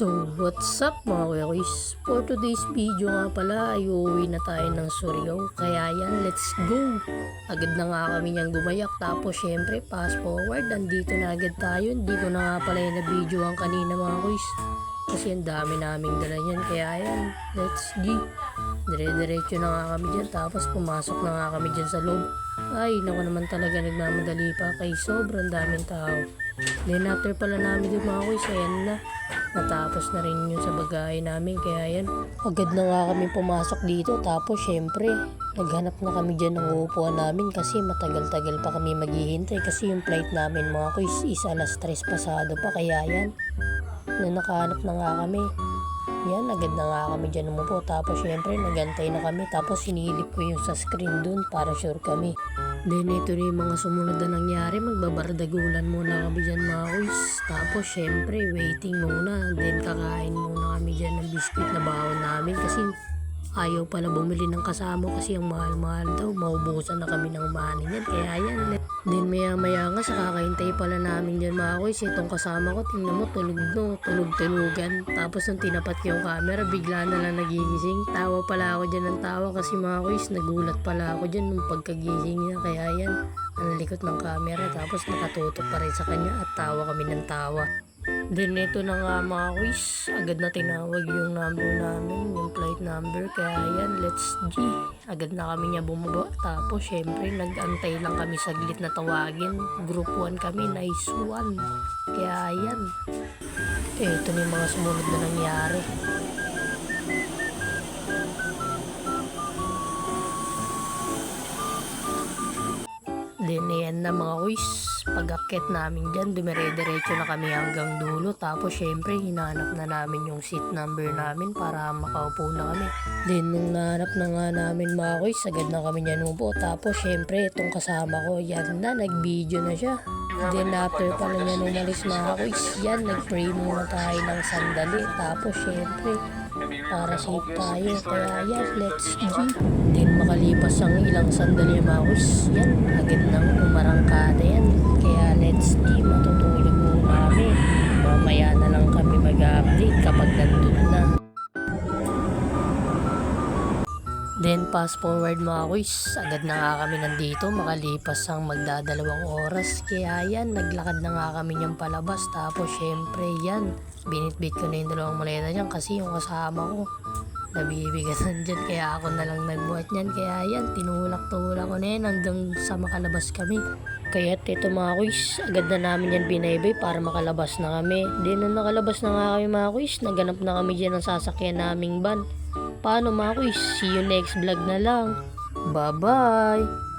So, what's up mga kuya kuys? For today's video nga pala ay uuwi na tayo ng Surigao. Kaya yan, let's go! Agad na nga kami niyang gumayak. Tapos syempre, fast forward, andito na agad tayo. Hindi ko na nga pala yung na-video ang kanina mga kuys. Kasi ang dami naming dala niyan. Kaya yan, let's go! Dire-diretso na nga kami dyan. Tapos pumasok na nga kami dyan sa loob. Ay, naku naman talaga nagmamadali pa kay sobrang daming tao. Then after pala namin din mga kuys, ayan na. Natapos na rin yung sa bagay namin, kaya yan. Agad na nga kami pumasok dito, tapos syempre, naghanap na kami dyan ng uupuan namin kasi matagal-tagal pa kami maghihintay kasi yung flight namin mga kuys is alas 3 pasado pa, kaya yan. Nakahanap na nga kami. Yan, agad na nga kami dyan umupo, tapos syempre, nagantay na kami, tapos sinilip ko yung sa screen dun para sure kami. Then ito na yung mga sumunod na nangyari, magbabardagulan muna kami dyan mga kuys. Tapos syempre waiting muna, then kakain muna kami dyan ng biscuit na bawon namin kasi ayaw pala bumili ng kasama kasi ang mahal-mahal daw, maubusan na kami ng money niyan, kaya yan. Then maya nga sa kakahintay pala namin dyan mga kuys, itong kasama ko tingnan mo tulog-tulugan. Tapos nung tinapat ko yung camera, bigla na lang nagigising. Tawa pala ako dyan ng tawa kasi mga kuys, nagulat pala ako dyan nung pagkagising niya, kaya yan, ang likot ng camera. Tapos nakatutok pa rin sa kanya at tawa kami ng tawa. Then ito na nga mga kuys, agad na tinawag yung number namin, yung flight number, kaya yan, let's G. Agad na kami niya bumaba, tapos syempre nag-antay lang kami saglit na tawagin. Group 1 kami, nice one. Kaya yan, ito na yung mga sumunod na nangyari. Then yan na mga kuys, pag-akit namin dyan, dumire-diretso na kami hanggang dulo. Tapos syempre hinanap na namin yung seat number namin para makaupo na kami. Then nung nahanap na nga namin mga kuys, agad na kami dyan upo. Tapos syempre itong kasama ko, yan na, nag-video na siya. Then after pala niya umalis mga kuys, yan, nag-pray muna tayo ng sandali. Tapos syempre para safe tayo, kaya yan, let's go. Then makalipas ang ilang sandali mga kuys, yan, agad nang umarangkada yan. Kaya let's go, matutulog muna kami. Mamaya na lang kami mag-update kapag nandun na. Then fast forward mga kuys, agad na nga kami nandito, makalipas ang magdadalawang oras. Kaya yan, naglakad na nga kami niyang palabas. Tapos syempre yan, binitbit ko na yung dalawang maleta dyan kasi yung kasama ko nabibigatan dyan, kaya ako na lang nagbuhat niyan. Kaya yan, tinulak-tulak ko na yan hanggang sa makalabas kami. Kaya ito mga kuys, agad na namin yan binaybay para makalabas na kami. Then nung nakalabas na nga kami mga kuys, naganap na kami dyan ng sasakyan naming van. Paano mga kuys, see you next vlog na lang. Bye bye!